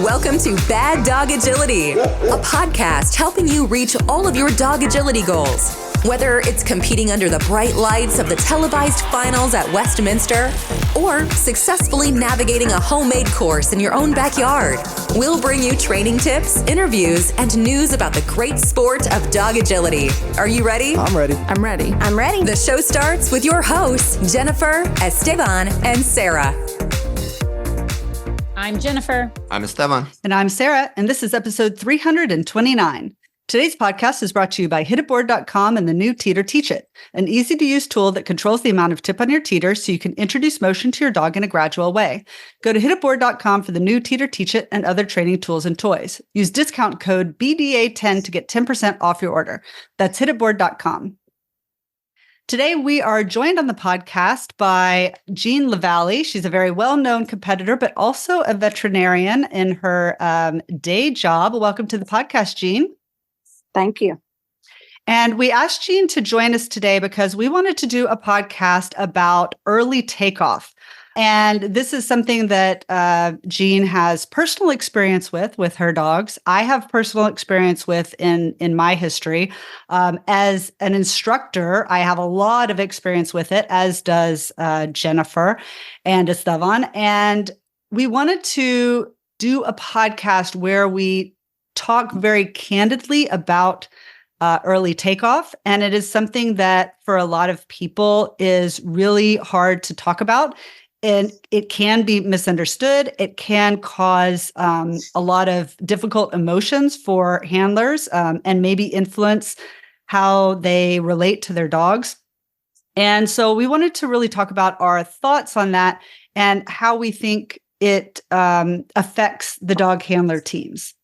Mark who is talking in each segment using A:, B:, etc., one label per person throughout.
A: Welcome to Bad Dog Agility, a podcast helping you reach all of your dog agility goals. Whether it's competing under the bright lights of the televised finals at Westminster or successfully navigating a homemade course in your own backyard, we'll bring you training tips, interviews, and news about the great sport of dog agility. Are you ready?
B: I'm ready.
C: I'm ready.
D: I'm ready.
A: The show starts with your hosts, Jennifer, Esteban, and Sarah.
C: I'm Jennifer.
B: I'm Esteban.
E: And I'm Sarah, and this is episode 329. Today's podcast is brought to you by hititboard.com and the new Teeter Teach It, an easy-to-use tool that controls the amount of tip on your teeter so you can introduce motion to your dog in a gradual way. Go to hititboard.com for the new Teeter Teach It and other training tools and toys. Use discount code BDA10 to get 10% off your order. That's hititboard.com. Today, we are joined on the podcast by Jean Lavalley. She's a very well-known competitor, but also a veterinarian in her day job. Welcome to the podcast, Jean.
D: Thank you.
E: And we asked Jean to join us today because we wanted to do a podcast about early takeoff. And this is something that Jean has personal experience with her dogs. I have personal experience with in my history. As an instructor, I have a lot of experience with it, as does Jennifer and Esteban. And we wanted to do a podcast where we talk very candidly about early takeoff. And it is something that for a lot of people is really hard to talk about. And it can be misunderstood. It can cause a lot of difficult emotions for handlers and maybe influence how they relate to their dogs. And so we wanted to really talk about our thoughts on that and how we think it affects the dog handler teams.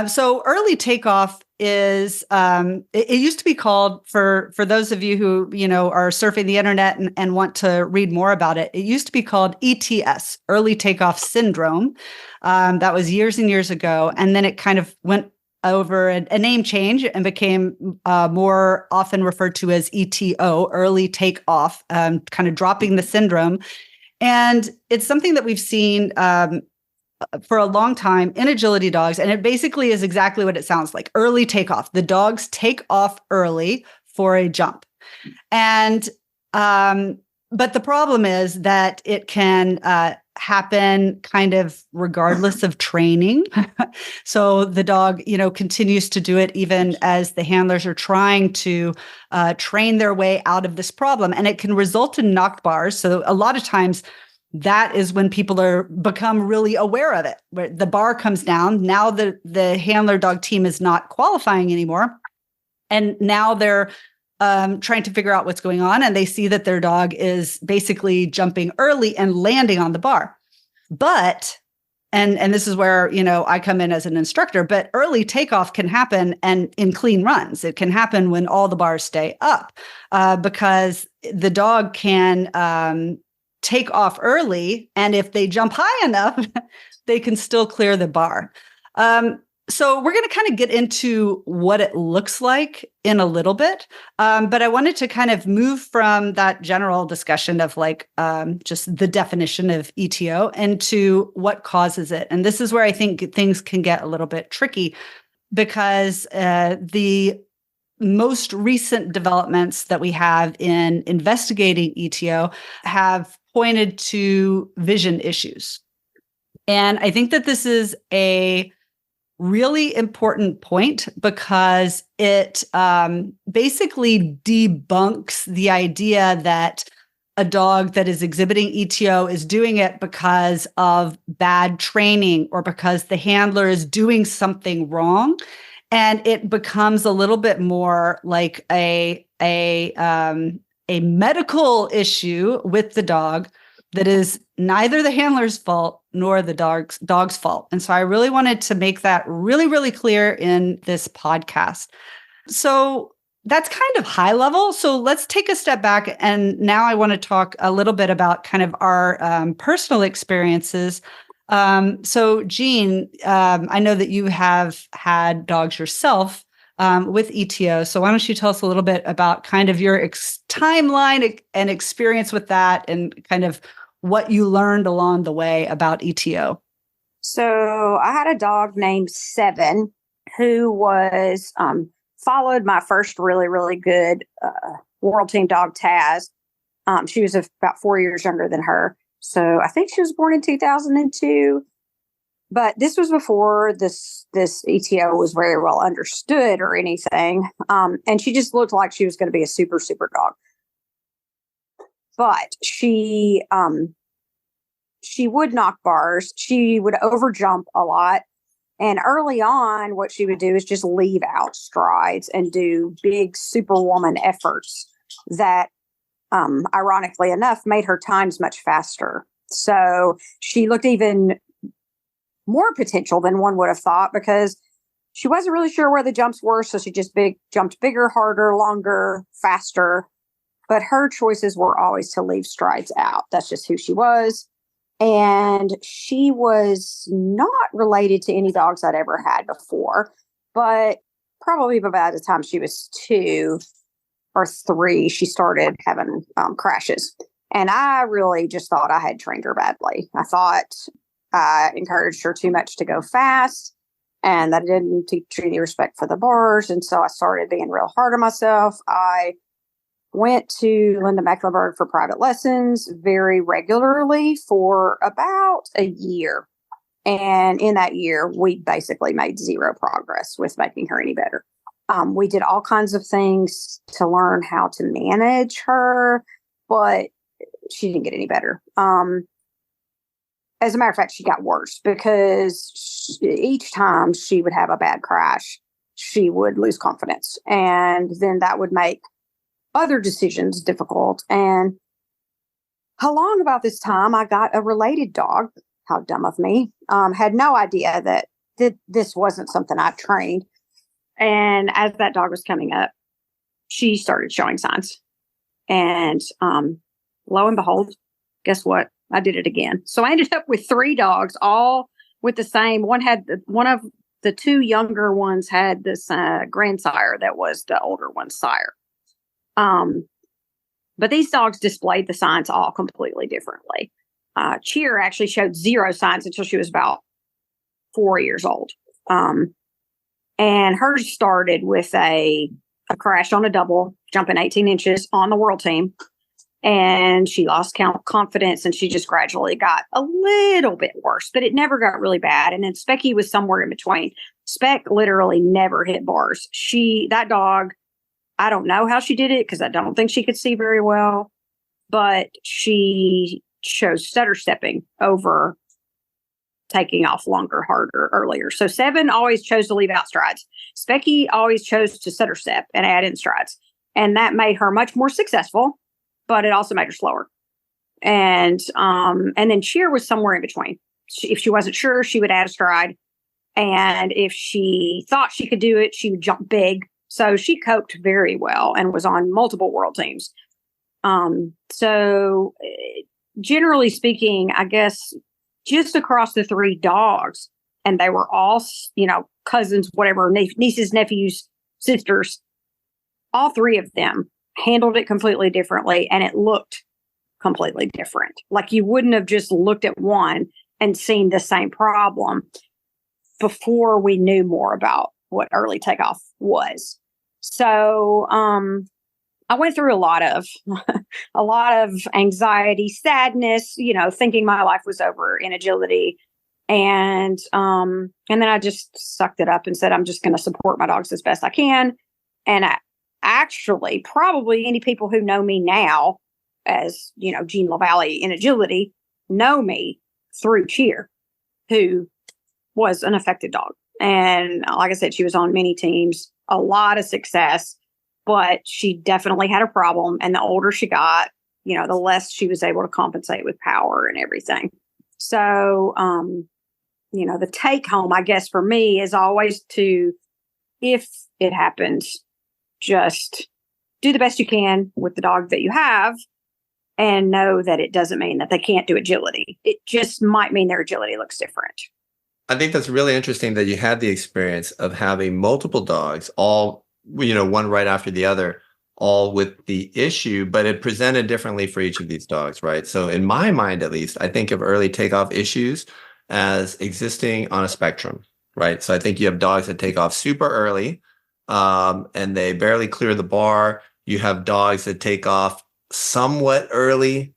E: So early takeoff is, it used to be called, for those of you who, are surfing the internet and want to read more about it, it used to be called ETS, early takeoff syndrome. That was years and years ago. And then it kind of went over a name change and became more often referred to as ETO, early takeoff, kind of dropping the syndrome. And it's something that we've seen for a long time in agility dogs. And it basically is exactly what it sounds like. Early takeoff. The dogs take off early for a jump. And, but the problem is that it can happen kind of regardless of training. So the dog, continues to do it even as the handlers are trying to train their way out of this problem. And it can result in knocked bars. So a lot of times, that is when people become really aware of it, where the bar comes down. Now the handler dog team is not qualifying anymore. And now they're trying to figure out what's going on. And they see that their dog is basically jumping early and landing on the bar. But, and this is where, I come in as an instructor, but early takeoff can happen and in clean runs. It can happen when all the bars stay up because the dog can take off early. And if they jump high enough, they can still clear the bar. So we're going to kind of get into what it looks like in a little bit. But I wanted to kind of move from that general discussion of just the definition of ETO into what causes it. And this is where I think things can get a little bit tricky because the most recent developments that we have in investigating ETO have pointed to vision issues. And I think that this is a really important point because it basically debunks the idea that a dog that is exhibiting ETO is doing it because of bad training or because the handler is doing something wrong. And it becomes a little bit more like a medical issue with the dog that is neither the handler's fault nor the dog's fault. And so I really wanted to make that really, really clear in this podcast. So that's kind of high level. So let's take a step back. And now I want to talk a little bit about kind of our personal experiences. So Jean, I know that you have had dogs yourself with ETO. So why don't you tell us a little bit about kind of your timeline and experience with that and kind of what you learned along the way about ETO.
B: So I had a dog named Seven who was followed my first really, really good world team dog, Taz. She was about 4 years younger than her. So I think she was born in 2002. But this was before this ETO was very well understood or anything. And she just looked like she was going to be a super, super dog. But she would knock bars. She would overjump a lot. And early on, what she would do is just leave out strides and do big superwoman efforts that, ironically enough, made her times much faster. So she looked even more potential than one would have thought because she wasn't really sure where the jumps were. So she just jumped bigger, harder, longer, faster. But her choices were always to leave strides out. That's just who she was. And she was not related to any dogs I'd ever had before, but probably by the time she was 2 or 3, she started having crashes. And I really just thought I had trained her badly. I thought I encouraged her too much to go fast and that I didn't teach her any respect for the bars. And so I started being real hard on myself. I went to Linda Mecklenburg for private lessons very regularly for about a year. And in that year, we basically made zero progress with making her any better. We did all kinds of things to learn how to manage her, but she didn't get any better. As a matter of fact, she got worse because each time she would have a bad crash, she would lose confidence. And then that would make other decisions difficult. And along about this time, I got a related dog. How dumb of me. Had no idea that this wasn't something I trained. And as that dog was coming up, she started showing signs. And lo and behold, guess what? I did it again. So I ended up with 3 dogs, all with the same. One of the 2 younger ones had this grandsire that was the older one's sire. But these dogs displayed the signs all completely differently. Cheer actually showed 0 signs until she was about 4 years old. And hers started with a crash on a double, jumping 18 inches on the world team. And she lost confidence and she just gradually got a little bit worse, but it never got really bad. And then Specky was somewhere in between. Speck literally never hit bars. That dog, I don't know how she did it because I don't think she could see very well, but she chose stutter stepping over taking off longer, harder, earlier. So 7 always chose to leave out strides. Specky always chose to stutter step and add in strides. And that made her much more successful, but it also made her slower. And then Cheer was somewhere in between. If she wasn't sure, she would add a stride. And if she thought she could do it, she would jump big. So she coped very well and was on multiple world teams. So generally speaking, I guess just across the 3 dogs, and they were all, cousins, whatever, nieces, nephews, sisters, all 3 of them handled it completely differently. And it looked completely different. Like you wouldn't have just looked at one and seen the same problem before we knew more about what early takeoff was. So, I went through a lot of anxiety, sadness, thinking my life was over in agility. And then I just sucked it up and said, I'm just going to support my dogs as best I can. And actually, probably any people who know me now as, Jean Lavalley in agility know me through Cheer, who was an affected dog. And like I said, she was on many teams, a lot of success, but she definitely had a problem. And the older she got, the less she was able to compensate with power and everything. So, the take home, I guess, for me is always to, if it happens, just do the best you can with the dog that you have and know that it doesn't mean that they can't do agility. It just might mean their agility looks different.
C: I think that's really interesting that you had the experience of having multiple dogs, all, one right after the other, all with the issue, but it presented differently for each of these dogs, right? So in my mind, at least, I think of early takeoff issues as existing on a spectrum, right? So I think you have dogs that take off super early, and they barely clear the bar. You have dogs that take off somewhat early,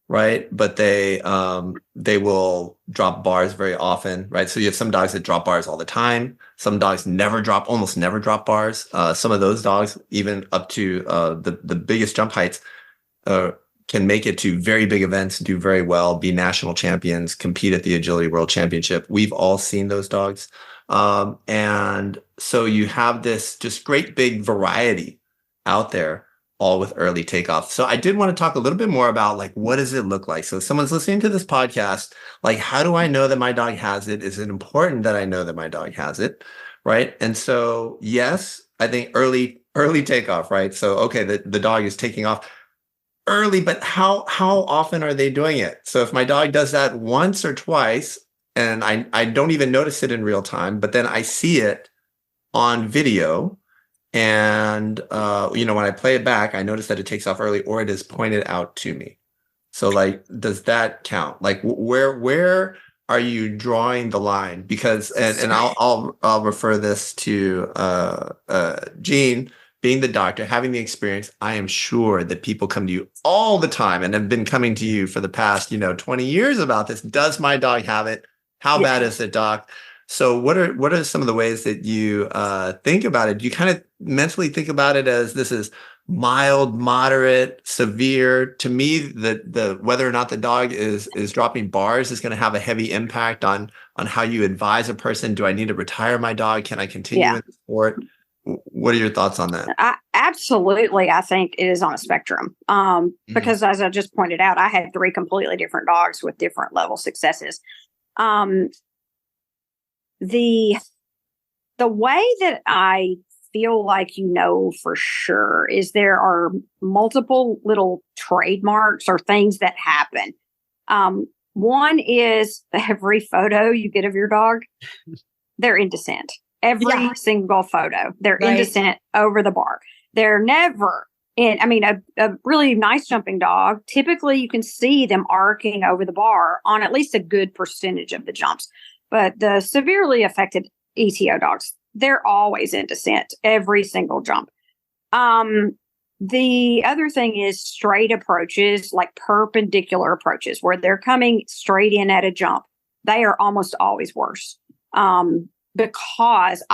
C: right? But they will drop bars very often, right? So you have some dogs that drop bars all the time. Some dogs almost never drop bars. Some of those dogs, even up to the biggest jump heights, can make it to very big events, do very well, be national champions, compete at the Agility World Championship. We've all seen those dogs. And so you have this just great big variety out there, all with early takeoff. So I did want to talk a little bit more about like, what does it look like? So if someone's listening to this podcast, like, how do I know that my dog has it? Is it important that I know that my dog has it? Right. And so, yes, I think early takeoff, right? So, okay, the dog is taking off early, but how often are they doing it? So if my dog does that once or twice, and I don't even notice it in real time, but then I see it on video, and when I play it back, I notice that it takes off early, or it is pointed out to me. So like, does that count? Like, where are you drawing the line? Because and I'll refer this to Jean, being the doctor, having the experience. I am sure that people come to you all the time and have been coming to you for the past 20 years about this. Does my dog have it? How bad is it, doc? So what are some of the ways that you think about it? Do you kind of mentally think about it as this is mild, moderate, severe? To me, the whether or not the dog is dropping bars is going to have a heavy impact on how you advise a person. Do I need to retire my dog? Can I continue in the sport? What are your thoughts on that?
B: Absolutely. I think it is on a spectrum. Because as I just pointed out, I had 3 completely different dogs with different level successes. The way that I feel like for sure is there are multiple little trademarks or things that happen. One is every photo you get of your dog, they're in descent. Every single photo, they're in descent over the bar. They're never in. I mean, a really nice jumping dog, typically you can see them arcing over the bar on at least a good percentage of the jumps. But the severely affected ETO dogs, they're always in descent, every single jump. The other thing is straight approaches, like perpendicular approaches, where they're coming straight in at a jump. They are almost always worse. Because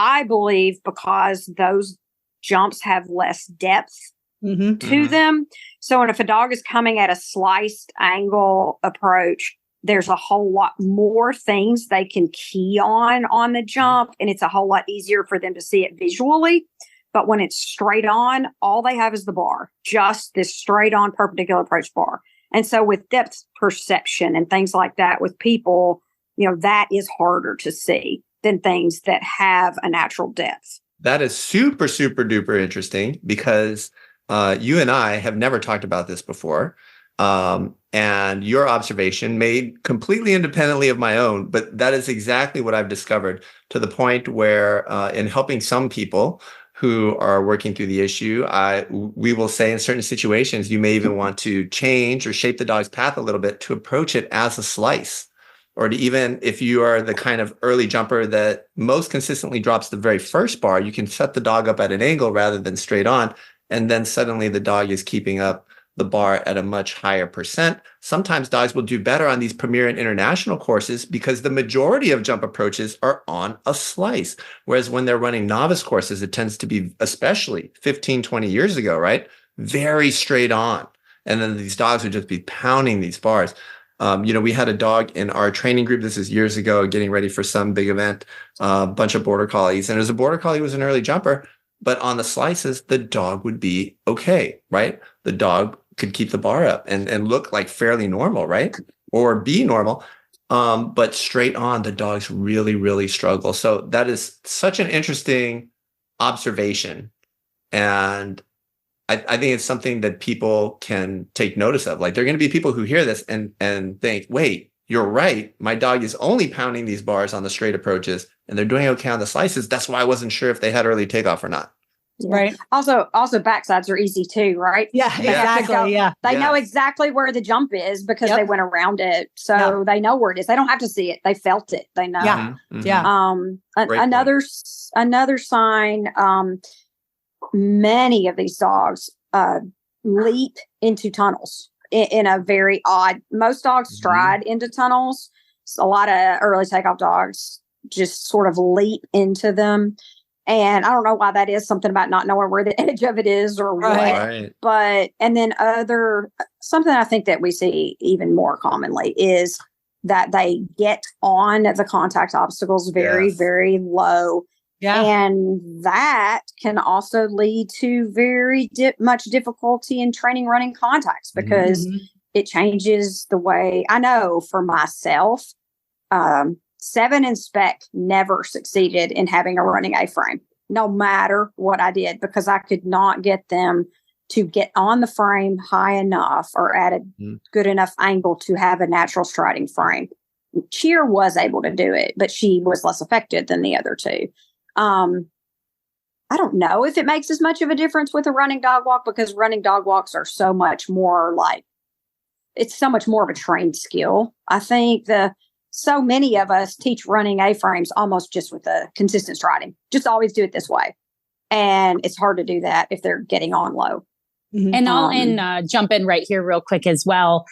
B: those jumps have less depth to them. So if a dog is coming at a sliced angle approach, there's a whole lot more things they can key on the jump, and it's a whole lot easier for them to see it visually. But when it's straight on, all they have is the bar, just this straight on perpendicular approach bar. And so with depth perception and things like that with people, that is harder to see than things that have a natural depth.
C: That is super, super duper interesting, because you and I have never talked about this before. And your observation made completely independently of my own, but that is exactly what I've discovered, to the point where in helping some people who are working through the issue, we will say in certain situations, you may even want to change or shape the dog's path a little bit to approach it as a slice. Or to even, if you are the kind of early jumper that most consistently drops the very first bar, you can set the dog up at an angle rather than straight on. And then suddenly the dog is keeping up the bar at a much higher percent. Sometimes dogs will do better on these premier and international courses because the majority of jump approaches are on a slice. Whereas when they're running novice courses, it tends to be, especially 15, 20 years ago, right? Very straight on. And then these dogs would just be pounding these bars. We had a dog in our training group. This is years ago, getting ready for some big event, a bunch of border collies. And as a border collie was an early jumper, but on the slices, the dog would be okay, right? The dog could keep the bar up and look like fairly normal, right? Or be normal. But straight on, the dogs really, really struggle. So that is such an interesting observation. And I think it's something that people can take notice of. Like, there are going to be people who hear this and think, wait, you're right. My dog is only pounding these bars on the straight approaches, and they're doing okay on the slices. That's why I wasn't sure if they had early takeoff or not.
B: Yeah.
E: Right.
B: Also, backsides are easy too, right?
E: Yeah,
B: They have to go-
E: exactly.
B: They know
C: Yes.
B: exactly where the jump is because
E: Yep.
B: they went around it. So they know where it is. They don't have to see it. They felt it. They know.
E: Yeah.
C: Mhm.
E: Yeah.
C: Great
B: Another sign, many of these dogs leap into tunnels in a very odd, most dogs
C: Mhm.
B: stride into tunnels. So a lot of early takeoff dogs just sort of leap into them. And I don't know why that is, something about not knowing where the edge of it is or what.
C: Right.
B: But, and then something I think that we see even more commonly is that they get on the contact obstacles very,
C: Yes.
B: very low.
E: Yeah.
B: And that can also lead to very much difficulty in training running contacts because
E: Mhm.
B: it changes the way I know for myself. 7 and Spec never succeeded in having a running A-frame, no matter what I did, because I could not get them to get on the frame high enough or at a good enough angle to have a natural striding frame. Cheer was able to do it, but she was less effective than the other two. I don't know if it makes as much of a difference with a running dog walk because running dog walks are so much more it's so much more of a trained skill. I think so many of us teach running A-frames almost just with a consistent striding. Just always do it this way. And it's hard to do that if they're getting on low.
D: And I'll jump in right here real quick as well.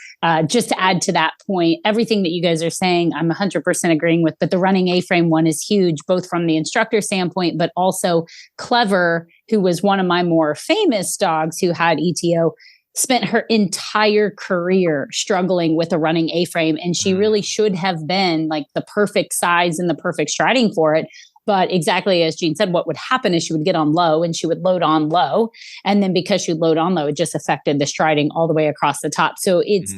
D: Just to add to that point, everything that you guys are saying, I'm 100% agreeing with, but the running A-frame one is huge, both from the instructor standpoint, but also Clever, who was one of my more famous dogs who had ETO, spent her entire career struggling with a running A-frame. And she really should have been like the perfect size and the perfect striding for it. But exactly as Jean said, what would happen is she would get on low and she would load on low. And then because she would load on low, it just affected the striding all the way across the top. So it's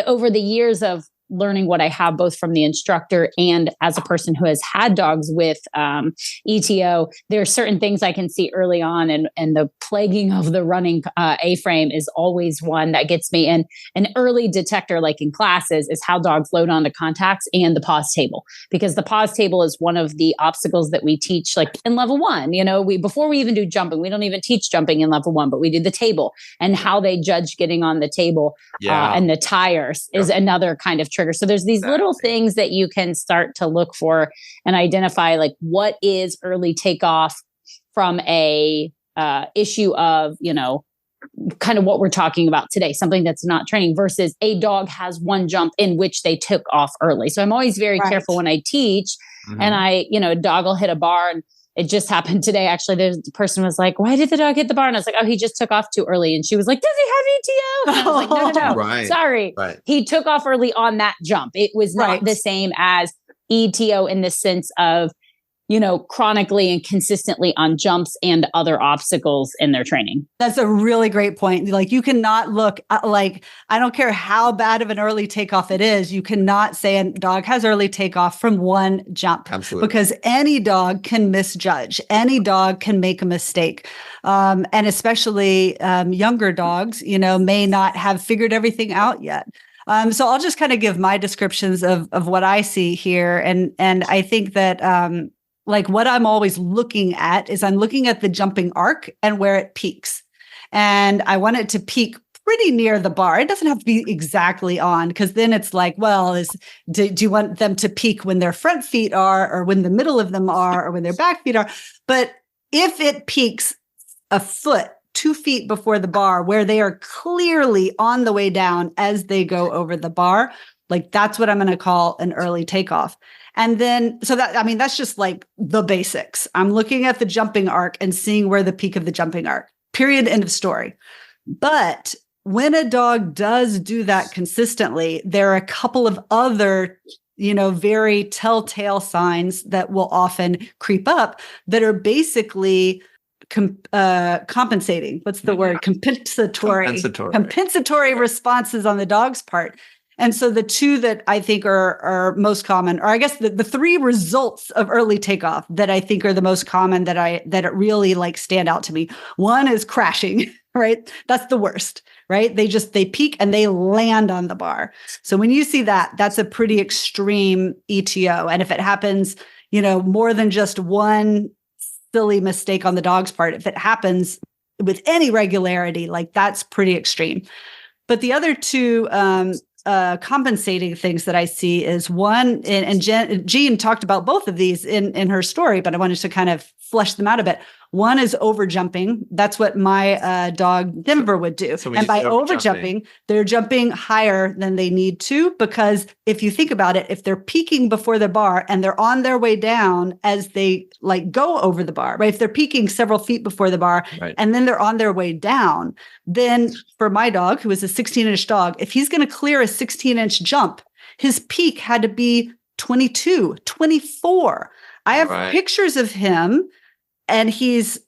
D: over the years of learning what I have both from the instructor and as a person who has had dogs with ETO, there are certain things I can see early on, and the plaguing of the running A-frame is always one that gets me. And an early detector, like in classes, is how dogs load onto contacts and the pause table, because the pause table is one of the obstacles that we teach, like in level 1. You know, before we even do jumping, we don't even teach jumping in level 1, but we do the table and how they judge getting on the table. And the tires is another kind of trigger. So there's these little things that you can start to look for and identify, like what is early takeoff from a issue of, you know, kind of what we're talking about today, something that's not training versus a dog has one jump in which they took off early. So I'm always very careful when I teach and a dog will hit a bar, and it just happened today. Actually, the person was like, why did the dog hit the bar? And I was like, oh, he just took off too early. And she was like, does he have ETO? And I was like, no.
C: Right.
D: Sorry.
C: Right.
D: He took off early on that jump. It was not the same as ETO in the sense of, you know, chronically and consistently on jumps and other obstacles in their training.
E: That's a really great point. Like, you cannot look like, I don't care how bad of an early takeoff it is, you cannot say a dog has early takeoff from one jump.
C: Absolutely.
E: Because any dog can misjudge. Any dog can make a mistake. And especially younger dogs, you know, may not have figured everything out yet. So I'll just kind of give my descriptions of what I see here. And I think that like what I'm always looking at is I'm looking at the jumping arc and where it peaks. And I want it to peak pretty near the bar. It doesn't have to be exactly on, because then it's like, well, do you want them to peak when their front feet are, or when the middle of them are, or when their back feet are? But if it peaks a foot, 2 feet before the bar, where they are clearly on the way down as they go over the bar, like that's what I'm going to call an early takeoff. And then, so that, I mean, that's just like the basics. I'm looking at the jumping arc and seeing where the peak of the jumping arc, period, end of story. But when a dog does do that consistently, there are a couple of other, you know, very telltale signs that will often creep up that are basically compensating. What's the word? Compensatory responses on the dog's part. And so the two that I think are most common, or I guess the 3 results of early takeoff that I think are the most common that it really like stand out to me. One is crashing, right? That's the worst, right? They peak and they land on the bar. So when you see that, that's a pretty extreme ETO. And if it happens, you know, more than just one silly mistake on the dog's part. If it happens with any regularity, like that's pretty extreme. But the other two compensating things that I see is one, and Jean talked about both of these in her story, but I wanted to kind of flesh them out a bit. One is over jumping. That's what my dog Denver would do.
C: So
E: and by over jumping, they're jumping higher than they need to, because if you think about it, if they're peaking before the bar and they're on their way down as they like go over the bar, right? If they're peaking several feet before the bar, right, and then they're on their way down, then for my dog, who is a 16-inch dog, if he's going to clear a 16-inch jump, his peak had to be 22, 24. I have pictures of him, and he's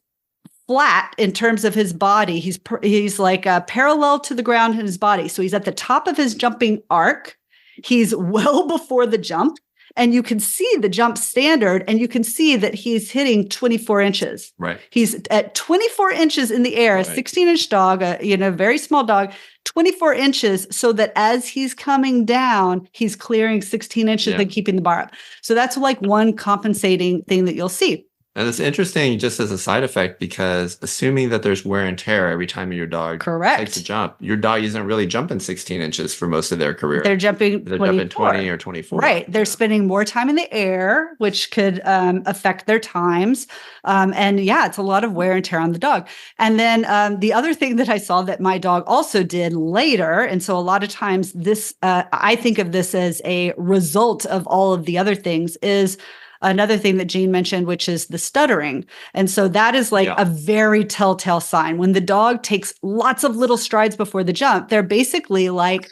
E: flat in terms of his body. He's like parallel to the ground in his body. So he's at the top of his jumping arc. He's well before the jump, and you can see the jump standard, and you can see that he's hitting 24 inches.
C: Right.
E: He's at 24 inches in the air, a 16-inch dog, very small dog, 24 inches, so that as he's coming down, he's clearing 16 inches and keeping the bar up. So that's like one compensating thing that you'll see.
C: And it's interesting just as a side effect, because assuming that there's wear and tear every time your dog takes a jump, your dog isn't really jumping 16 inches for most of their career.
E: They're jumping
C: 20 or 24.
E: Right. They're spending more time in the air, which could affect their times. And it's a lot of wear and tear on the dog. And then the other thing that I saw that my dog also did later, and so a lot of times this, I think of this as a result of all of the other things, is another thing that Jean mentioned, which is the stuttering. And so that is like a very telltale sign. When the dog takes lots of little strides before the jump, they're basically like,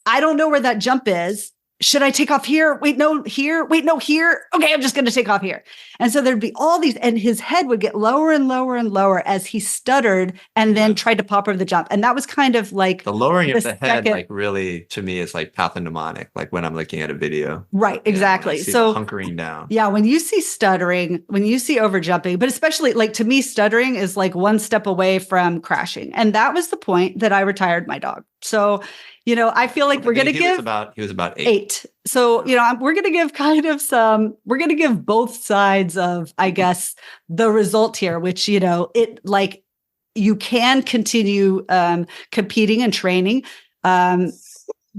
E: I don't know where that jump is. Should I take off here? Wait, no, here. Wait, no, here. Okay, I'm just going to take off here. And so there'd be all these, and his head would get lower and lower and lower as he stuttered and then tried to pop over the jump. And that was kind of like
C: the lowering of the head, like really, to me, is like pathognomonic, like when I'm looking at a video.
E: Right, exactly.
C: So hunkering down.
E: Yeah, when you see stuttering, when you see over jumping, but especially like to me, stuttering is like one step away from crashing. And that was the point that I retired my dog. So, I feel like we're going to give
C: he was about 8.
E: So, we're going to give we're going to give both sides of, I guess, the result here, which, it like you can continue competing and training.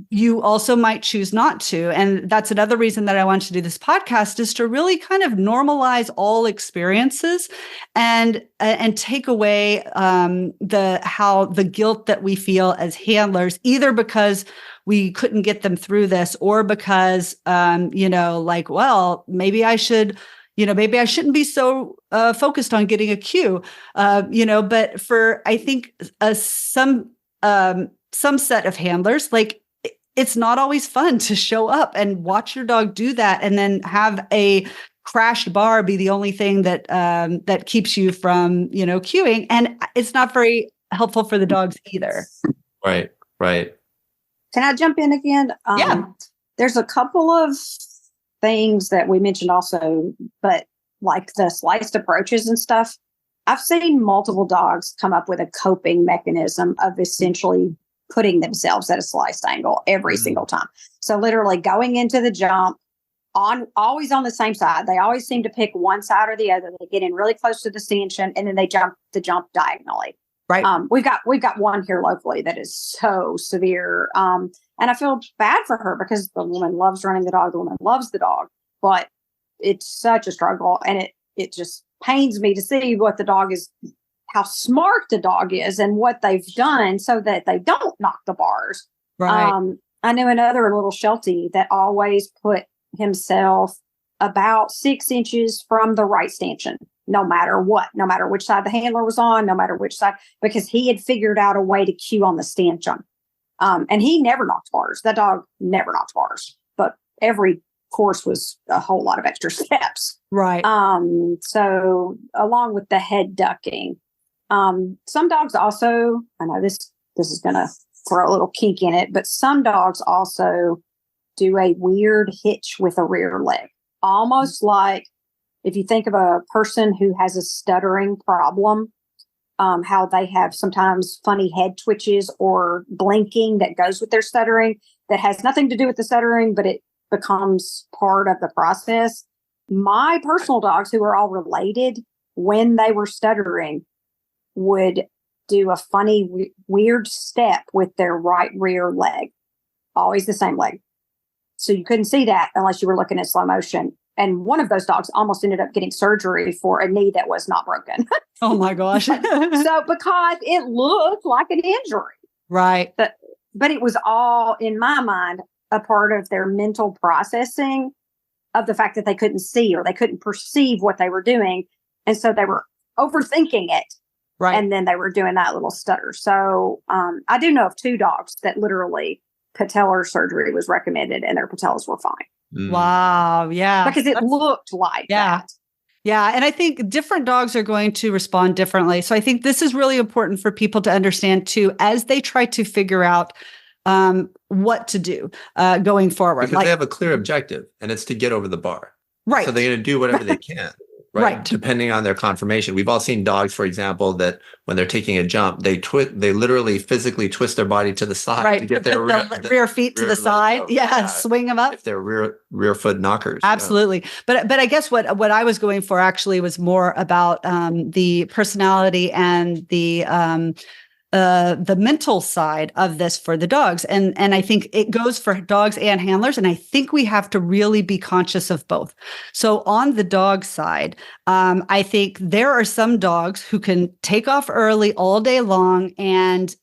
E: You also might choose not to. And that's another reason that I want to do this podcast, is to really kind of normalize all experiences and take away the guilt that we feel as handlers, either because we couldn't get them through this, or because, maybe I should, maybe I shouldn't be so focused on getting a cue, but for, I think, some set of handlers, like, it's not always fun to show up and watch your dog do that and then have a crashed bar be the only thing that that keeps you from, cueing. And it's not very helpful for the dogs either.
C: Right.
B: Can I jump in again? There's a couple of things that we mentioned also, but like the sliced approaches and stuff, I've seen multiple dogs come up with a coping mechanism of essentially putting themselves at a sliced angle every single time. So literally going into the jump always on the same side. They always seem to pick one side or the other. They get in really close to the stanchion and then they jump diagonally.
E: Right.
B: We've got one here locally that is so severe. And I feel bad for her because the woman loves running the dog. The woman loves the dog, but it's such a struggle. And it just pains me to see what the dog is, how smart the dog is and what they've done so that they don't knock the bars.
E: Right.
B: I knew another little Sheltie that always put himself about 6 inches from the right stanchion, no matter which side the handler was on, no matter which side, because he had figured out a way to cue on the stanchion. And he never knocked bars. That dog never knocked bars, but every course was a whole lot of extra steps.
E: Right.
B: So along with the head ducking, some dogs also, I know this is going to throw a little kink in it, but some dogs also do a weird hitch with a rear leg, almost like if you think of a person who has a stuttering problem, how they have sometimes funny head twitches or blinking that goes with their stuttering that has nothing to do with the stuttering, but it becomes part of the process. My personal dogs, who are all related, when they were stuttering, would do a funny, weird step with their right rear leg, always the same leg. So you couldn't see that unless you were looking at slow motion. And one of those dogs almost ended up getting surgery for a knee that was not broken.
E: Oh my gosh.
B: So because it looked like an injury.
E: Right.
B: But it was all, in my mind, a part of their mental processing of the fact that they couldn't see or they couldn't perceive what they were doing. And so they were overthinking it.
E: Right.
B: And then they were doing that little stutter. So I do know of 2 dogs that literally patellar surgery was recommended and their patellas were fine.
E: Wow. Yeah.
B: Because it looked like that.
E: Yeah. And I think different dogs are going to respond differently. So I think this is really important for people to understand too, as they try to figure out what to do going forward.
C: Because they have a clear objective, and it's to get over the bar.
E: Right.
C: So they're going to do whatever they can. Right. Depending on their conformation. We've all seen dogs, for example, that when they're taking a jump, they literally physically twist their body to the side to get their
E: rear feet to the side. Swing them up.
C: If they're rear foot knockers.
E: Absolutely. Yeah. But I guess what I was going for actually was more about the personality and the mental side of this for the dogs. And I think it goes for dogs and handlers. And I think we have to really be conscious of both. So on the dog side, I think there are some dogs who can take off early all day long and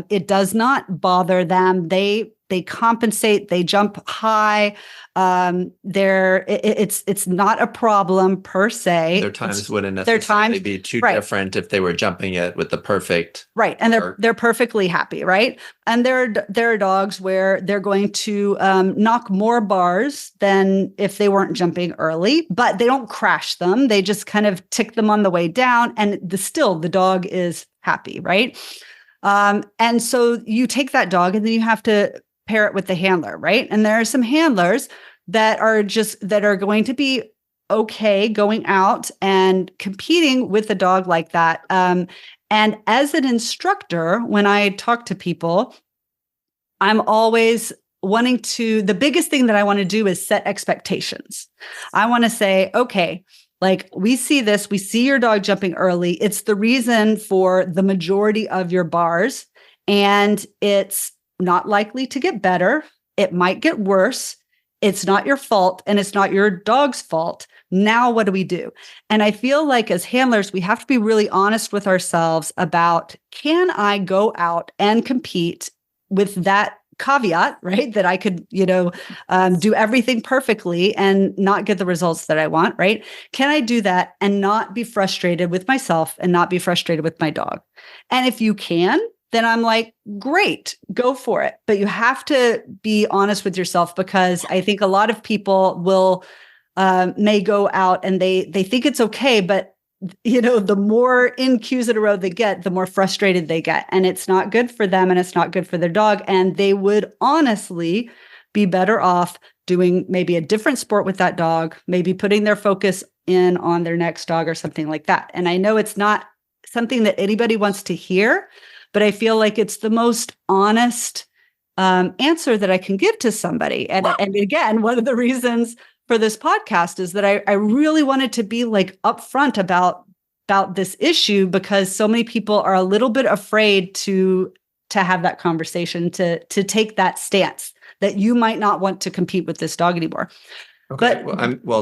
E: it does not bother them. They compensate, they jump high. It's not a problem per se.
C: Their times wouldn't necessarily be too different if they were jumping it with the perfect.
E: Right. And they're perfectly happy. Right. And there are dogs where they're going to knock more bars than if they weren't jumping early, but they don't crash them. They just kind of tick them on the way down. And the dog is happy. Right. And so you take that dog and then you have to pair it with the handler, right? And there are some handlers that are going to be okay going out and competing with a dog like that. And as an instructor, when I talk to people, I'm always the biggest thing that I want to do is set expectations. I want to say, okay, like we see your dog jumping early. It's the reason for the majority of your bars, and it's not likely to get better. It might get worse. It's not your fault and it's not your dog's fault. Now, what do we do? And I feel like as handlers, we have to be really honest with ourselves about, can I go out and compete with that caveat, right? That I could, do everything perfectly and not get the results that I want, right? Can I do that and not be frustrated with myself and not be frustrated with my dog? And if you can, then I'm like, great, go for it. But you have to be honest with yourself, because I think a lot of people may go out and they think it's okay, but the more in cues in a row they get, the more frustrated they get. And it's not good for them and it's not good for their dog. And they would honestly be better off doing maybe a different sport with that dog, maybe putting their focus in on their next dog or something like that. And I know it's not something that anybody wants to hear, but I feel like it's the most honest answer that I can give to somebody. And again, one of the reasons for this podcast is that I really wanted to be like upfront about this issue, because so many people are a little bit afraid to have that conversation, to take that stance that you might not want to compete with this dog anymore.
C: Okay.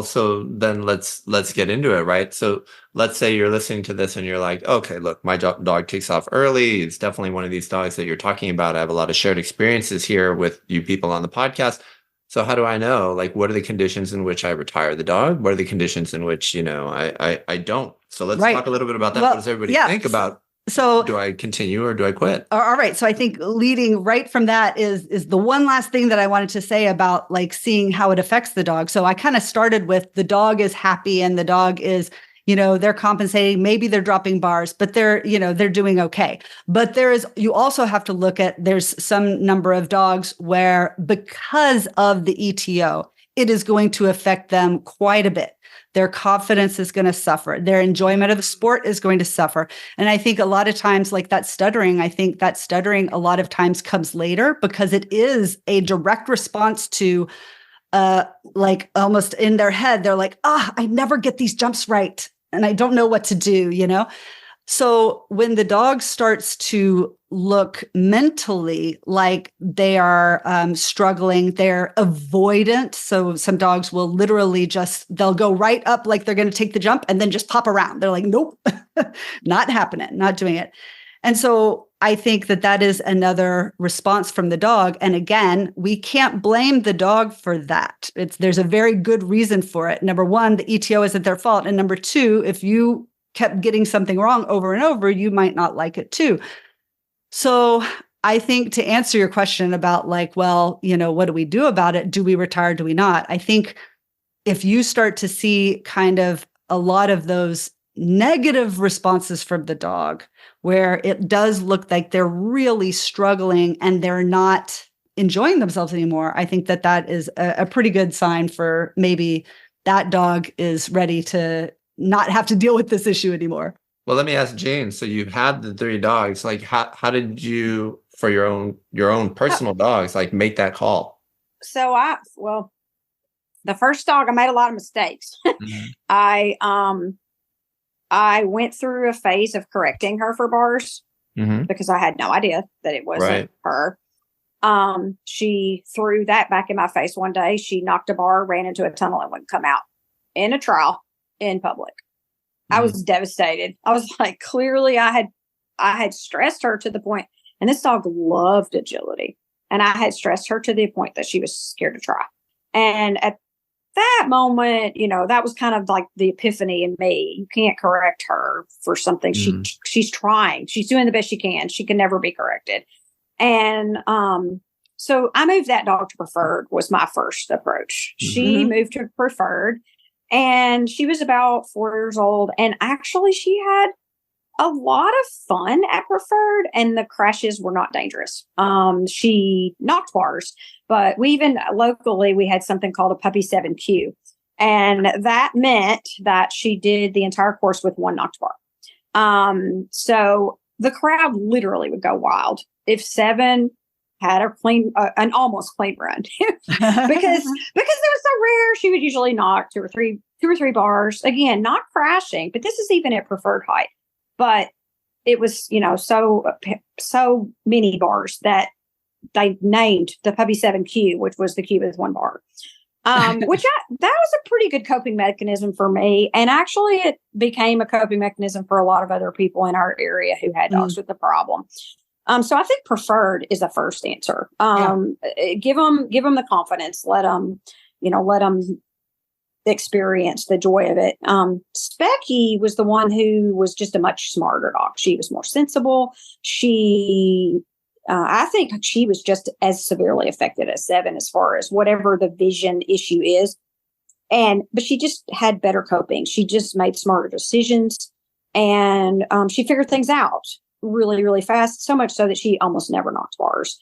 C: So then let's get into it, right? So let's say you're listening to this and you're like, okay, look, my dog takes off early. It's definitely one of these dogs that you're talking about. I have a lot of shared experiences here with you people on the podcast. So how do I know, like, what are the conditions in which I retire the dog? What are the conditions in which, I don't? So let's talk a little bit about that. What does everybody think about? So do I continue or do I quit?
E: All right. So I think leading right from that is the one last thing that I wanted to say about like seeing how it affects the dog. So I kind of started with the dog is happy and the dog is, they're compensating, maybe they're dropping bars, but they're doing okay. But you also have to look at, there's some number of dogs where because of the ETO, it is going to affect them quite a bit. Their confidence is going to suffer. Their enjoyment of the sport is going to suffer. And I think a lot of times, like that stuttering, a lot of times comes later, because it is a direct response to like almost in their head, they're like, I never get these jumps right. and I don't know what to do, you know? So when the dog starts to look mentally like they are struggling, they're avoidant. So some dogs will literally they'll go right up like they're going to take the jump and then just pop around. They're like, nope, not happening, not doing it. And so I think that is another response from the dog. And again, we can't blame the dog for that. There's a very good reason for it. Number one, the ETO isn't their fault. And number two, if you kept getting something wrong over and over, you might not like it too. So I think to answer your question about like, well, you know, what do we do about it? Do we retire? Do we not? I think if you start to see kind of a lot of those negative responses from the dog, where it does look like they're really struggling and they're not enjoying themselves anymore, I think that is a pretty good sign for maybe that dog is ready to not have to deal with this issue anymore.
C: Well, let me ask Jane. So you've had the 3 dogs. Like, how did you, for your own personal dogs, like make that call?
B: So the first dog, I made a lot of mistakes.
C: Mm-hmm.
B: I went through a phase of correcting her for bars because I had no idea that it wasn't her. She threw that back in my face one day. She knocked a bar, ran into a tunnel, and wouldn't come out in a trial in public. I was devastated. I was like, clearly I had stressed her to the point, and this dog loved agility. And I had stressed her to the point that she was scared to try. And at that moment, you know, that was kind of like the epiphany in me. You can't correct her for something she's trying. She's doing the best she can. She can never be corrected. And so I moved that dog to preferred was my first approach. She moved to preferred, and she was about 4 years old. And actually she had a lot of fun at preferred, and the crashes were not dangerous. She knocked bars, but we had something called a puppy 7Q. And that meant that she did the entire course with one knocked bar. So the crowd literally would go wild if 7 had an almost clean run because it was so rare. She would usually knock two or three bars, again, not crashing, but this is even at preferred height. But it was, you know, so many bars that they named the puppy 7Q, which was the Q with 1 bar, that was a pretty good coping mechanism for me. And actually it became a coping mechanism for a lot of other people in our area who had dogs with the problem. So I think preferred is the first answer. Give them the confidence, let them experience the joy of it. Specky was the one who was just a much smarter dog. She was more sensible. I think she was just as severely affected as 7 as far as whatever the vision issue is. But she just had better coping. She just made smarter decisions, and she figured things out really, really fast, so much so that she almost never knocked bars.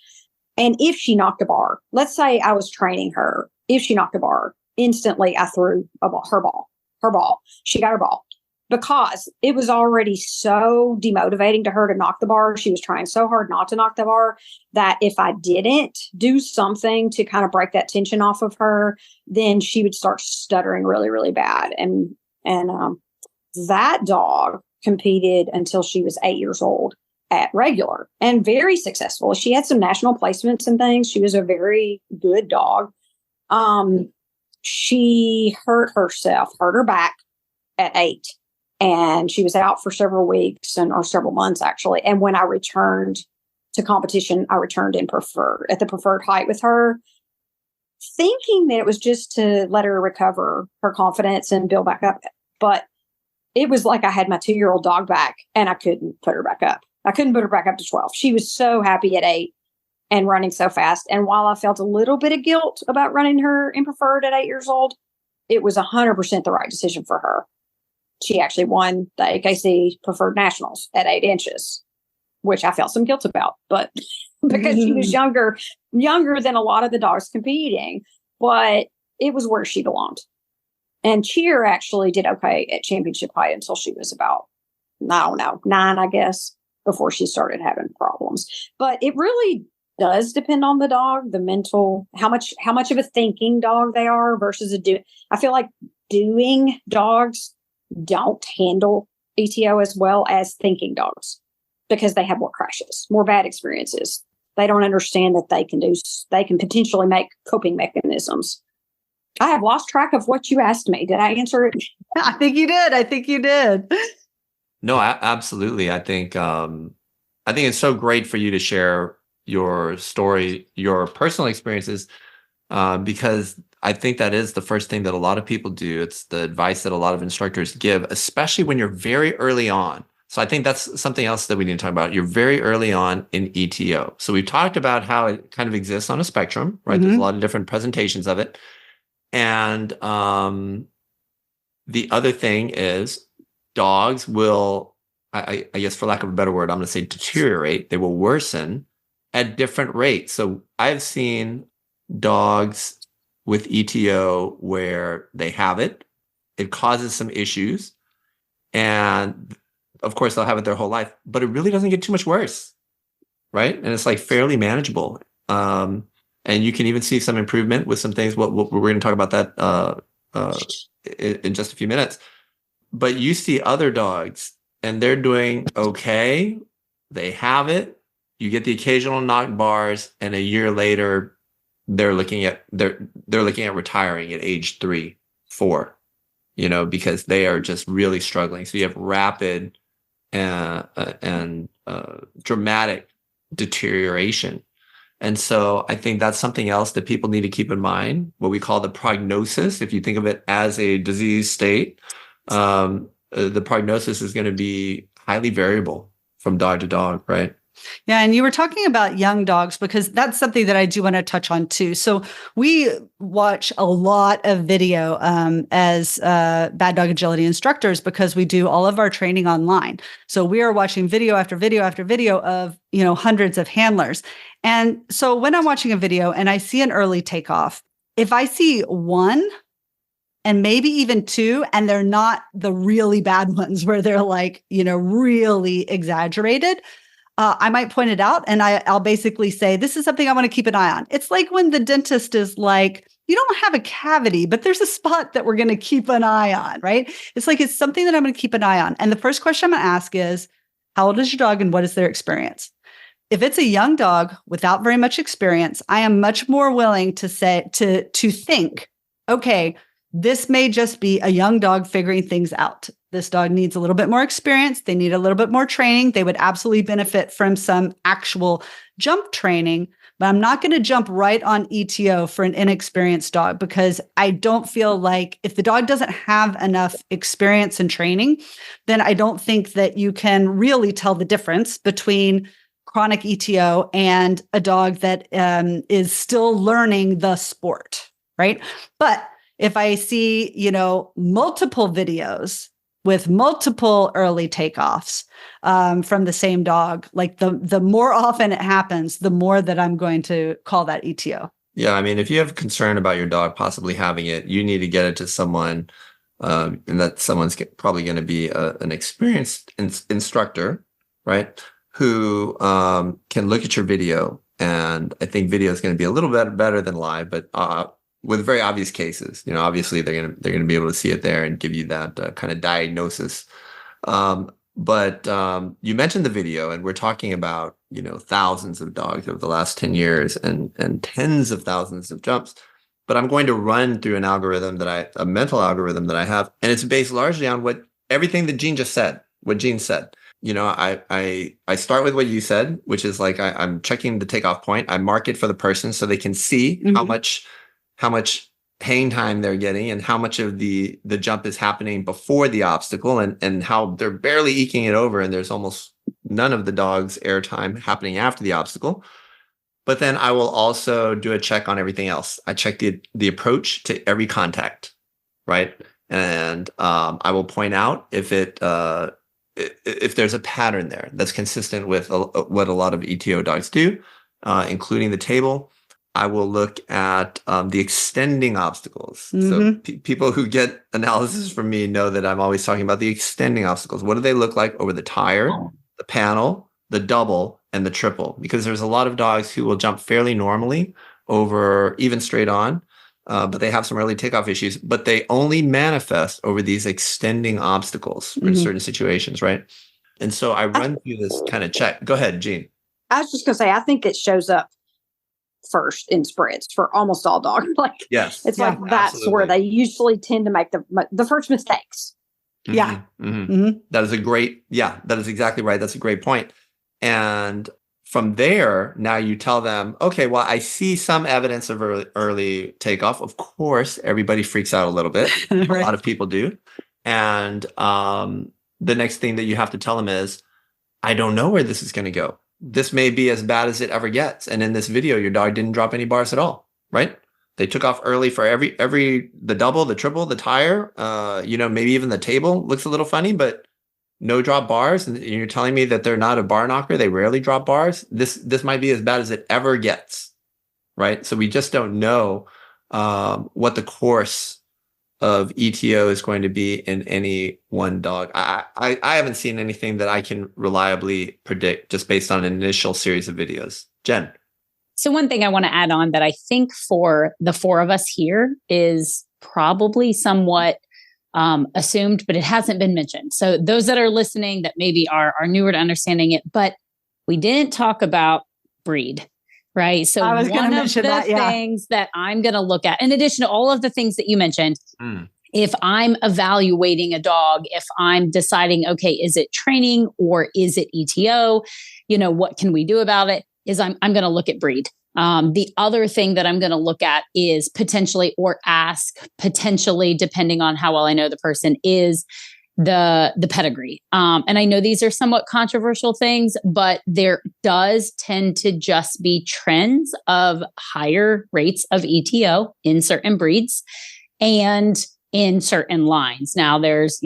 B: And if she knocked a bar, let's say I was training her, if she knocked a bar, instantly I threw her ball. She got her ball because it was already so demotivating to her to knock the bar. She was trying so hard not to knock the bar that if I didn't do something to kind of break that tension off of her, then she would start stuttering really, really bad. And that dog competed until she was 8 years old at regular and very successful. She had some national placements and things. She was a very good dog. She hurt her back at 8, and she was out for several weeks or several months actually. And when I returned to competition, I returned at the preferred height with her, thinking that it was just to let her recover her confidence and build back up. But it was like I had my 2-year-old dog back, and I couldn't put her back up. I couldn't put her back up to 12. She was so happy at 8 and running so fast. And while I felt a little bit of guilt about running her in preferred at 8 years old, it was 100% the right decision for her. She actually won the AKC preferred nationals at 8 inches, which I felt some guilt about, but because she was younger than a lot of the dogs competing, but it was where she belonged. And Cheer actually did okay at championship height until she was about, 9, I guess, before she started having problems. But it really does depend on the dog, the mental, how much of a thinking dog they are versus I feel like doing dogs don't handle ETO as well as thinking dogs because they have more crashes, more bad experiences. They don't understand that they can potentially make coping mechanisms. I have lost track of what you asked me. Did I answer it?
E: I think you did.
C: No, absolutely. I think it's so great for you to share your story, your personal experiences, because I think that is the first thing that a lot of people do. It's the advice that a lot of instructors give, especially when you're very early on. So I think that's something else that we need to talk about. You're very early on in ETO. So we've talked about how it kind of exists on a spectrum, right? There's a lot of different presentations of it. And the other thing is dogs will, I guess for lack of a better word, I'm going to say deteriorate. They will worsen at different rates. So I've seen dogs with ETO where they have it causes some issues, and of course they'll have it their whole life, but it really doesn't get too much worse, right? And it's like fairly manageable. And you can even see some improvement with some things. We're going to talk about that in just a few minutes. But you see other dogs and they're doing okay. They have it. You get the occasional knock bars, and a year later, they're looking at retiring at age 3, 4, because they are just really struggling. So you have rapid and dramatic deterioration. And so I think that's something else that people need to keep in mind, what we call the prognosis. If you think of it as a disease state, the prognosis is going to be highly variable from dog to dog, right?
E: Yeah. And you were talking about young dogs, because that's something that I do want to touch on too. So we watch a lot of video as bad dog agility instructors, because we do all of our training online. So we are watching video after video after video of, hundreds of handlers. And so when I'm watching a video and I see an early takeoff, if I see one and maybe even two, and they're not the really bad ones where they're like, really exaggerated, I might point it out, and I'll basically say, this is something I want to keep an eye on. It's like when the dentist is like, you don't have a cavity, but there's a spot that we're going to keep an eye on, right? It's like, it's something that I'm going to keep an eye on. And the first question I'm going to ask is, how old is your dog and what is their experience? If it's a young dog without very much experience, I am much more willing to say, to think, okay, this may just be a young dog figuring things out. This dog needs a little bit more experience. They need a little bit more training. They would absolutely benefit from some actual jump training, but I'm not going to jump right on ETO for an inexperienced dog, because I don't feel like if the dog doesn't have enough experience and training, then I don't think that you can really tell the difference between chronic ETO and a dog that is still learning the sport, right? But if I see, multiple videos with multiple early takeoffs from the same dog, like the more often it happens, the more that I'm going to call that ETO.
C: Yeah, I mean, if you have concern about your dog possibly having it, you need to get it to someone, and that someone's probably going to be an experienced instructor, right? Who can look at your video. And I think video is going to be a little bit better than live, but with very obvious cases, obviously they're going to be able to see it there and give you that kind of diagnosis. But you mentioned the video, and we're talking about, thousands of dogs over the last 10 years and tens of thousands of jumps. But I'm going to run through a mental algorithm that I have, and it's based largely on everything that Jean just said, what Jean said. I start with what you said, which is like, I'm checking the takeoff point. I mark it for the person so they can see how much hang time they're getting and how much of the jump is happening before the obstacle, and how they're barely eking it over, and there's almost none of the dog's airtime happening after the obstacle. But then I will also do a check on everything else. I check the approach to every contact, right? And I will point out if there's a pattern there that's consistent with what a lot of ETO dogs do, including the table. I will look at the extending obstacles. So people who get analysis from me know that I'm always talking about the extending obstacles. What do they look like over the tire, the panel, the double, and the triple? Because there's a lot of dogs who will jump fairly normally over even straight on. but they have some early takeoff issues, but they only manifest over these extending obstacles in certain situations, right? And so I run through this kind of check. Go ahead, Jean.
B: I was just going to say, I think it shows up first in spreads for almost all dogs. Like,
C: yes,
B: it's like that's where they usually tend to make the first mistakes.
E: Yeah.
C: That is that is exactly right. That's a great point. And from there, now you tell them, okay, well, I see some evidence of early takeoff. Of course, everybody freaks out a little bit.
E: Right.
C: A lot of people do. And the next thing that you have to tell them is, I don't know where this is going to go. This may be as bad as it ever gets. And in this video, your dog didn't drop any bars at all, right? They took off early for the double, the triple, the tire, maybe even the table looks a little funny, but no drop bars. And you're telling me that they're not a bar knocker. They rarely drop bars. This might be as bad as it ever gets, right? So we just don't know what the course of ETO is going to be in any one dog. I haven't seen anything that I can reliably predict just based on an initial series of videos. Jen.
D: So one thing I want to add on that I think for the four of us here is probably somewhat assumed, but it hasn't been mentioned. So those that are listening that maybe are newer to understanding it, but we didn't talk about breed, right? So
E: I was
D: one of the things that I'm going to look at, in addition to all of the things that you mentioned, if I'm evaluating a dog, if I'm deciding, okay, is it training or is it ETO? What can we do about it? Is I'm going to look at breed. The other thing that I'm going to look at is potentially, or ask potentially, depending on how well I know the person, is the pedigree. And I know these are somewhat controversial things, but there does tend to just be trends of higher rates of ETO in certain breeds and in certain lines. Now there's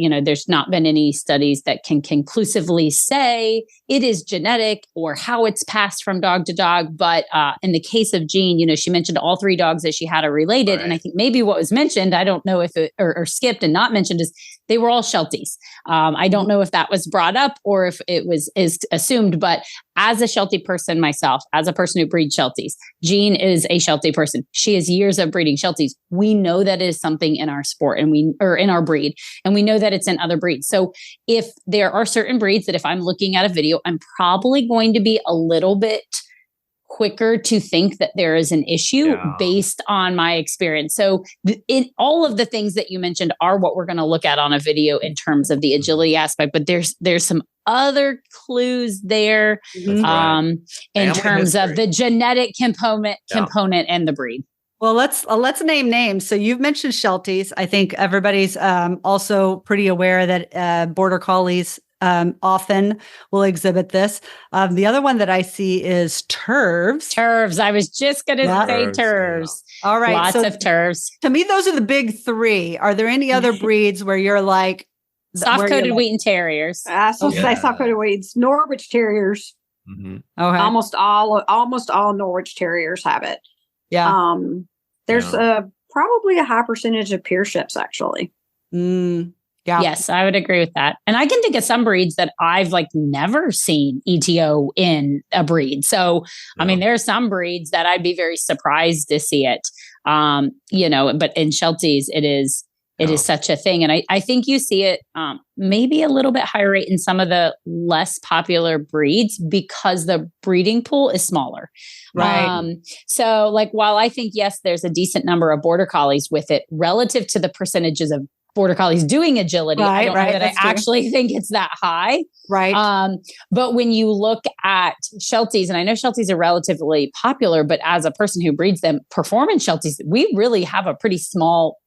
D: not been any studies that can conclusively say it is genetic or how it's passed from dog to dog. But in the case of Jean, she mentioned all three dogs that she had are related. Right. And I think maybe what was mentioned, I don't know if it or skipped and not mentioned, is they were all Shelties. I don't know if that was brought up or if it is assumed, but as a Sheltie person myself, as a person who breeds Shelties, Jean is a Sheltie person. She has years of breeding Shelties. We know that is something in our sport or in our breed, and we know that it's in other breeds. So if there are certain breeds that if I'm looking at a video, I'm probably going to be a little bit quicker to think that there is an issue based on my experience. So in all of the things that you mentioned are what we're going to look at on a video in terms of the agility aspect, but there's some other clues there in terms of the genetic component and the breed.
E: Well, let's name names. So you've mentioned Shelties. I think everybody's also pretty aware that Border Collies often will exhibit this. The other one that I see is Turves.
D: Turves. I was just going to say Turves.
E: Yeah. All right.
D: Lots of Turves.
E: To me, those are the big three. Are there any other breeds where you're like...
D: Soft-coated Wheaten Terriers.
B: I was say soft-coated Wheatens. Norwich Terriers.
E: Okay.
B: Almost all Norwich Terriers have it.
E: Yeah.
B: There's probably a high percentage of Pierships, actually.
E: Yeah.
D: Yes, I would agree with that. And I can think of some breeds that I've never seen ETO in a breed. So, I mean, there are some breeds that I'd be very surprised to see it. But in Shelties, it is such a thing. And I think you see it maybe a little bit higher rate in some of the less popular breeds because the breeding pool is smaller.
E: Right.
D: So while I think, yes, there's a decent number of Border Collies with it relative to the percentages of Border Collies doing agility, I don't know that I actually think it's that high.
E: Right.
D: But when you look at Shelties, and I know Shelties are relatively popular, but as a person who breeds them, performance Shelties, we really have a pretty small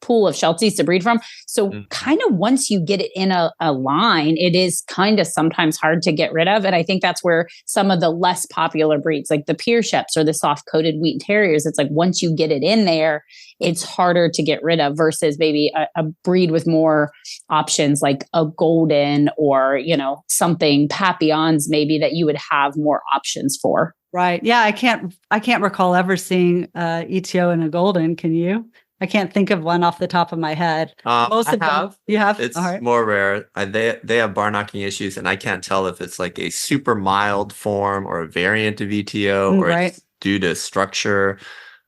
D: pool of Shelties to breed from. So kind of once you get it in a line, it is kind of sometimes hard to get rid of. And I think that's where some of the less popular breeds, like the Pierships or the soft-coated Wheaten Terriers, it's once you get it in there, it's harder to get rid of versus maybe a breed with more options like a Golden or, something Papillons maybe that you would have more options for.
E: Right. Yeah. I can't recall ever seeing ETO in a Golden. Can you? I can't think of one off the top of my head. Most of them. You have?
C: It's more rare. They have bar knocking issues, and I can't tell if it's a super mild form or a variant of ETO or it's due to structure.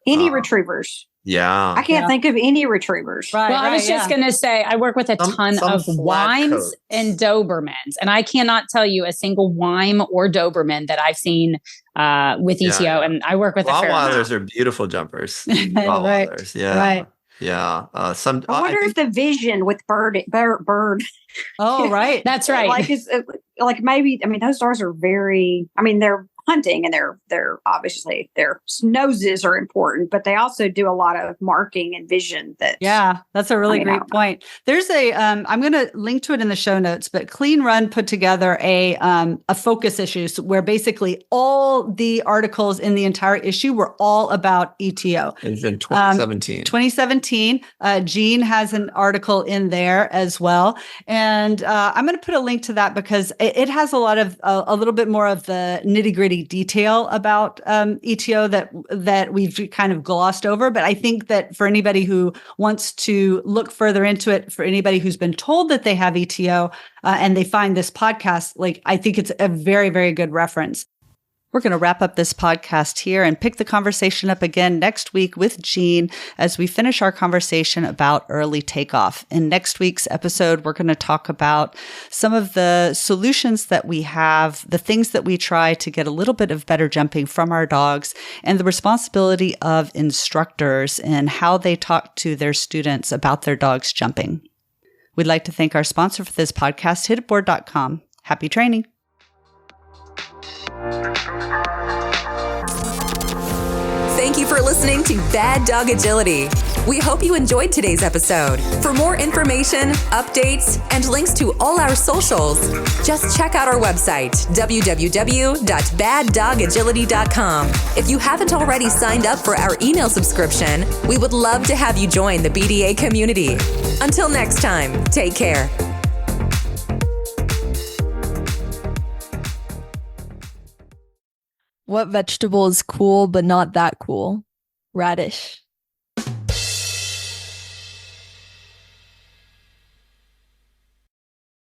B: Any retrievers.
C: Yeah.
B: I can't think of any retrievers.
E: Right.
D: Well, I was just going to say, I work with a ton of Weims and Dobermans, and I cannot tell you a single Weim or Doberman that I've seen with ETO, and I work with a fair amount.
C: Rottweilers are beautiful jumpers. Rottweilers, yeah.
E: Right.
C: Yeah.
B: I wonder if the vision with bird.
E: Oh, right.
D: That's right.
B: Like maybe, I mean, those dogs are very, I mean, they're hunting and they're obviously their noses are important, but they also do a lot of marking and vision
E: that's a really great point. There's I'm going to link to it in the show notes, but Clean Run put together a focus issues where basically all the articles in the entire issue were all about ETO.
C: It's in 2017.
E: 2017. Jean has an article in there as well. And I'm going to put a link to that because it has a lot of a little bit more of the nitty gritty detail about ETO that we've kind of glossed over. But I think that for anybody who wants to look further into it, for anybody who's been told that they have ETO and they find this podcast, like I think it's a very, very good reference. We're going to wrap up this podcast here and pick the conversation up again next week with Jean as we finish our conversation about early takeoff. In next week's episode, we're going to talk about some of the solutions that we have, the things that we try to get a little bit of better jumping from our dogs, and the responsibility of instructors and how they talk to their students about their dogs jumping. We'd like to thank our sponsor for this podcast, hititboard.com. Happy training.
A: Thank you for listening to Bad Dog Agility. We hope you enjoyed today's episode. For more information, updates, and links to all our socials, just check out our website, www.baddogagility.com. If you haven't already signed up for our email subscription, we would love to have you join the BDA community. Until next time, take care.
F: What vegetable is cool but not that cool? Radish.